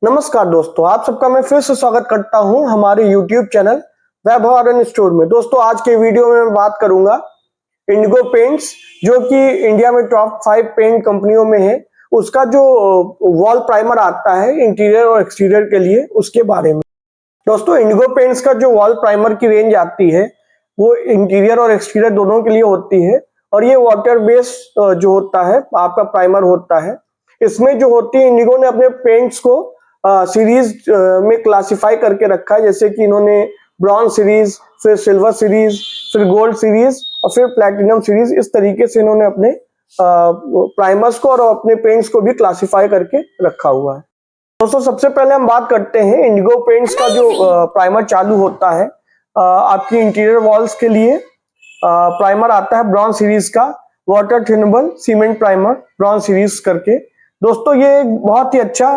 नमस्कार दोस्तों, आप सबका मैं फिर से स्वागत करता हूं हमारे YouTube चैनल वैभव आर्यन स्टोर में। दोस्तों आज के वीडियो में मैं बात करूंगा इंडिगो पेंट्स, जो कि इंडिया में टॉप 5 पेंट कंपनियों में है, उसका जो वॉल प्राइमर आता है इंटीरियर और एक्सटीरियर के लिए, उसके बारे में। दोस्तों इंडिगो पेंट्स का जो वॉल प्राइमर की रेंज आती है वो इंटीरियर और एक्सटीरियर दोनों के लिए होती है, और ये वाटर बेस्ड जो होता है आपका प्राइमर होता है। इसमें जो होती है, इंडिगो ने अपने पेंट्स को सीरीज में क्लासिफाई करके रखा है, जैसे कि इन्होंने ब्रॉन्ज सीरीज, फिर सिल्वर सीरीज, फिर गोल्ड सीरीज और फिर प्लैटिनम सीरीज, इस तरीके से इन्होंने अपने प्राइमर्स को और अपने पेंट्स को भी क्लासिफाई करके रखा हुआ है। दोस्तों सबसे पहले हम बात करते हैं इंडिगो पेंट्स का जो प्राइमर चालू होता है आपकी इंटीरियर वॉल्स के लिए। प्राइमर आता है ब्रॉन्ज सीरीज का, water thinnable cement primer bronze series करके। दोस्तों ये एक बहुत ही अच्छा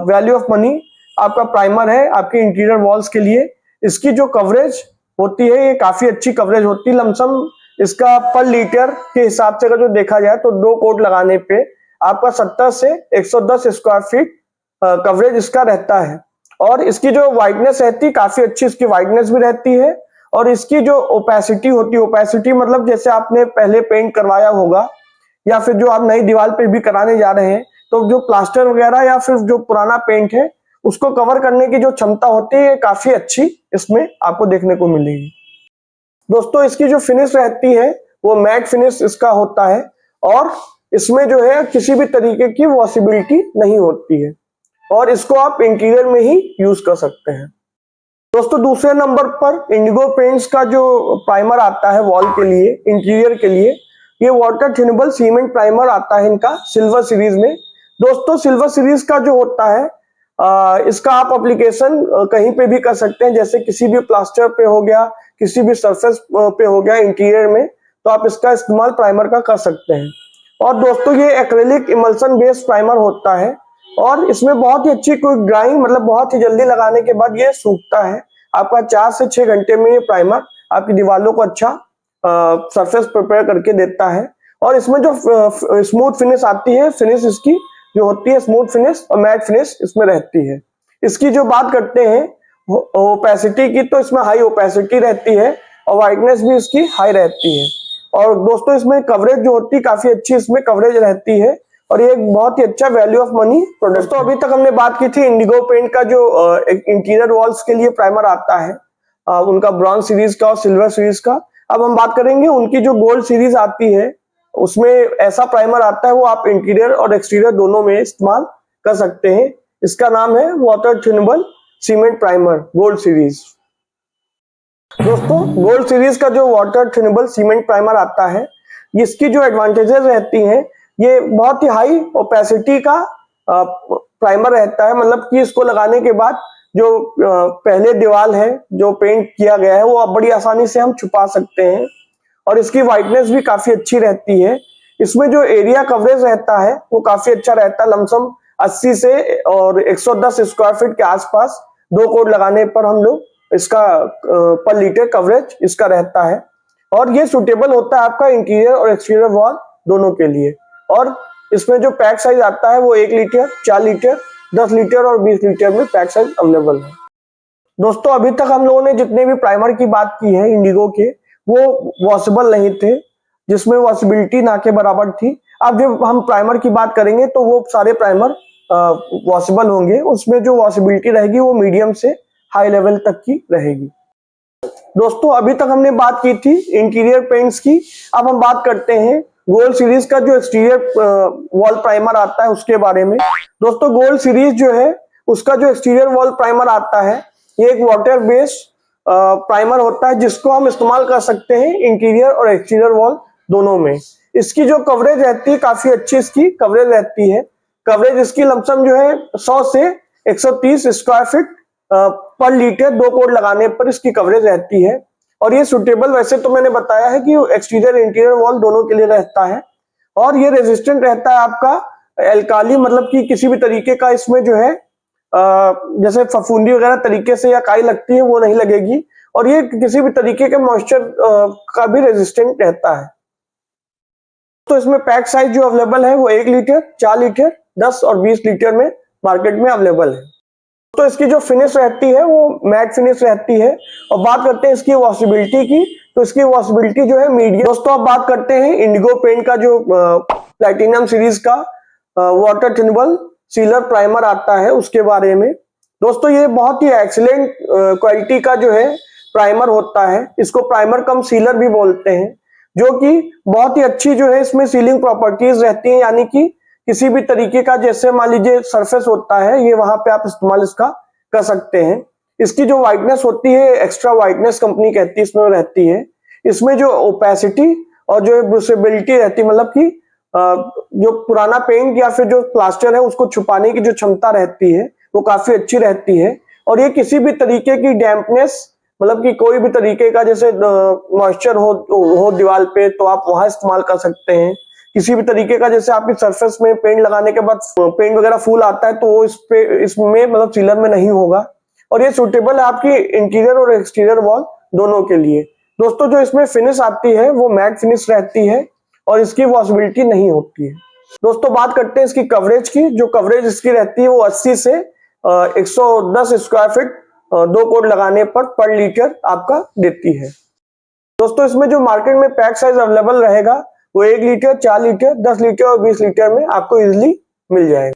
वैल्यू ऑफ मनी आपका प्राइमर है आपके इंटीरियर वॉल्स के लिए। इसकी जो कवरेज होती है ये काफी अच्छी कवरेज होती है। लमसम इसका पर लीटर के हिसाब से अगर जो देखा जाए तो 2 कोट लगाने पे आपका 70 से 110 स्क्वायर फीट कवरेज इसका रहता है। और इसकी जो वाइडनेस रहती है काफी अच्छी इसकी वाइडनेस भी रहती है। और इसकी जो ओपेसिटी होती है, ओपेसिटी मतलब जैसे आपने पहले पेंट करवाया होगा या फिर जो आप नई दीवार पे भी कराने जा रहे हैं, तो जो प्लास्टर वगैरह या फिर जो पुराना पेंट है उसको कवर करने की जो क्षमता होती है काफी अच्छी इसमें आपको देखने को मिलेगी। दोस्तों इसकी जो फिनिश रहती है वो मैट फिनिश इसका होता है, और इसमें जो है किसी भी तरीके की वॉशेबिलिटी नहीं होती है, और इसको आप इंटीरियर में ही यूज कर सकते हैं। दोस्तों दूसरे नंबर पर इंडिगो पेंट्स का जो प्राइमर आता है वॉल के लिए, इंटीरियर के लिए, ये वाटर थिनेबल सीमेंट प्राइमर आता है इनका सिल्वर सीरीज में। दोस्तों सिल्वर सीरीज का जो होता है इसका आप एप्लीकेशन कहीं पे भी कर सकते हैं, जैसे किसी भी प्लास्टर पे हो गया, किसी भी सरफेस पे हो गया इंटीरियर में, तो आप इसका इस्तेमाल प्राइमर का कर सकते हैं। और दोस्तों ये एक्रेलिक इमल्सन बेस्ड प्राइमर होता है, और इसमें बहुत ही अच्छी क्विक ड्राइंग, मतलब बहुत ही जल्दी लगाने के बाद ये सूखता है। आपका 4 से 6 घंटे में ये प्राइमर आपकी दीवारों को अच्छा सरफेस प्रिपेयर करके देता है। और इसमें जो स्मूथ फिनिश आती है, फिनिश इसकी जो होती है स्मूथ फिनिश और मैट फिनिश इसमें रहती है। इसकी जो बात करते हैं ओपेसिटी की, तो इसमें हाई ओपेसिटी रहती है और वाइडनेस भी इसकी हाई रहती है। और दोस्तों इसमें कवरेज जो होती है काफी अच्छी इसमें कवरेज रहती है, और ये एक बहुत ही अच्छा वैल्यू ऑफ मनी प्रोडक्ट। तो अभी तक हमने बात की थी इंडिगो पेंट का जो इंटीरियर वॉल्स के लिए प्राइमर आता है उनका ब्रॉन्ज सीरीज का और सिल्वर सीरीज का। अब हम बात करेंगे उनकी जो गोल्ड सीरीज आती है, उसमें ऐसा प्राइमर आता है वो आप इंटीरियर और एक्सटीरियर दोनों में इस्तेमाल कर सकते हैं। इसका नाम है water thinnable cement primer gold series. दोस्तों गोल्ड सीरीज का जो वाटर थिनेबल सीमेंट प्राइमर आता है, इसकी जो एडवांटेजेस रहती हैं, ये बहुत ही हाई ओपेसिटी का प्राइमर रहता है, मतलब कि इसको लगाने के बाद जो पहले दीवार है जो पेंट किया गया है वो आप बड़ी आसानी से हम छुपा सकते हैं। और इसकी वाइडनेस भी काफी अच्छी रहती है। इसमें जो एरिया कवरेज रहता है वो काफी अच्छा रहता है, लमसम 80 से और 110 स्क्वायर फीट के आसपास 2 कोट लगाने पर हम लोग इसका पर लीटर कवरेज इसका रहता है। और ये सुटेबल होता है आपका इंटीरियर और एक्सटीरियर वॉल दोनों के लिए। और इसमें जो पैक साइज आता है वो 1 लीटर, 4 लीटर, 10 लीटर और 20 लीटर में पैक साइज अवेलेबल है। दोस्तों अभी तक हम लोगों ने जितने भी प्राइमर की बात की है इंडिगो के, वो वॉशेबल नहीं थे, जिसमें वॉशेबिलिटी ना के बराबर थी। अब जब हम प्राइमर की बात करेंगे तो वो सारे प्राइमर वॉशेबल होंगे, उसमें जो वॉशेबिलिटी रहेगी वो मीडियम से हाई लेवल तक की रहेगी। दोस्तों अभी तक हमने बात की थी इंटीरियर पेंट्स की। अब हम बात करते हैं गोल्ड सीरीज का जो एक्सटीरियर वॉल प्राइमर आता है उसके बारे में। दोस्तों गोल्ड सीरीज जो है उसका जो एक्सटीरियर वॉल प्राइमर आता है, ये एक वाटर बेस्ड प्राइमर होता है, जिसको हम इस्तेमाल कर सकते हैं इंटीरियर और एक्सटीरियर वॉल दोनों में। इसकी जो कवरेज रहती है काफी अच्छी इसकी कवरेज रहती है। कवरेज इसकी लमसम जो है 100 से 130 स्क्वायर फीट पर लीटर 2 कोट लगाने पर इसकी कवरेज रहती है। और ये सुटेबल, वैसे तो मैंने बताया है कि एक्सटीरियर इंटीरियर वॉल दोनों के लिए रहता है। और ये रेजिस्टेंट रहता है आपका एल्काली, मतलब कि किसी भी तरीके का इसमें जो है जैसे फफूंदी वगैरह तरीके से या काई लगती है वो नहीं लगेगी। और ये किसी भी तरीके के मॉइस्चर का भी रेजिस्टेंट रहता है। तो इसमें पैक साइज जो अवेलेबल है वो 1 लीटर, 4 लीटर, 10 और 20 लीटर में मार्केट में अवेलेबल है। तो इसकी जो फिनिश रहती है वो मैट फिनिश रहती है। और बात करते हैं इसकी वॉशेबिलिटी की, तो इसकी वॉशेबिलिटी जो है मीडियम। दोस्तों अब बात करते हैं इंडिगो पेंट का जो प्लैटिनम सीरीज का वाटर थिनेबल सीलर प्राइमर आता है उसके बारे में। दोस्तों ये बहुत ही एक्सीलेंट क्वालिटी का जो है प्राइमर होता है। इसको प्राइमर कम सीलर भी बोलते हैं, जो कि बहुत ही अच्छी जो है इसमें सीलिंग प्रॉपर्टीज रहती हैं, यानी कि किसी भी तरीके का जैसे मान लीजिए सरफेस होता है ये वहां पे आप इस्तेमाल इसका कर सकते हैं। इसकी जो वाइटनेस होती है एक्स्ट्रा वाइटनेस कंपनी कहती है इसमें रहती है। इसमें जो ओपेसिटी और जो ब्रूसेबिलिटी रहती है, मतलब कि जो पुराना पेंट या फिर जो प्लास्टर है उसको छुपाने की जो क्षमता रहती है वो काफी अच्छी रहती है। और ये किसी भी तरीके की डैम्पनेस, मतलब कि कोई भी तरीके का जैसे मॉइस्चर हो दीवार पे तो आप वहां इस्तेमाल कर सकते हैं। किसी भी तरीके का जैसे आपकी सरफेस में पेंट लगाने के बाद पेंट वगैरह फूल आता है तो वो इसमें मतलब सीलर में नहीं होगा। और ये सूटेबल है आपकी इंटीरियर और एक्सटीरियर वॉल दोनों के लिए। दोस्तों जो इसमें फिनिश आती है वो मैट फिनिश रहती है और इसकी वॉशेबिलिटी नहीं होती है। दोस्तों बात करते हैं इसकी कवरेज की। जो कवरेज इसकी रहती है वो 80 से 110 स्क्वायर फीट 2 कोड लगाने पर लीटर आपका देती है। दोस्तों इसमें जो मार्केट में पैक साइज अवेलेबल रहेगा वो 1 लीटर, 4 लीटर, 10 लीटर और 20 लीटर में आपको इजिली मिल जाएगा।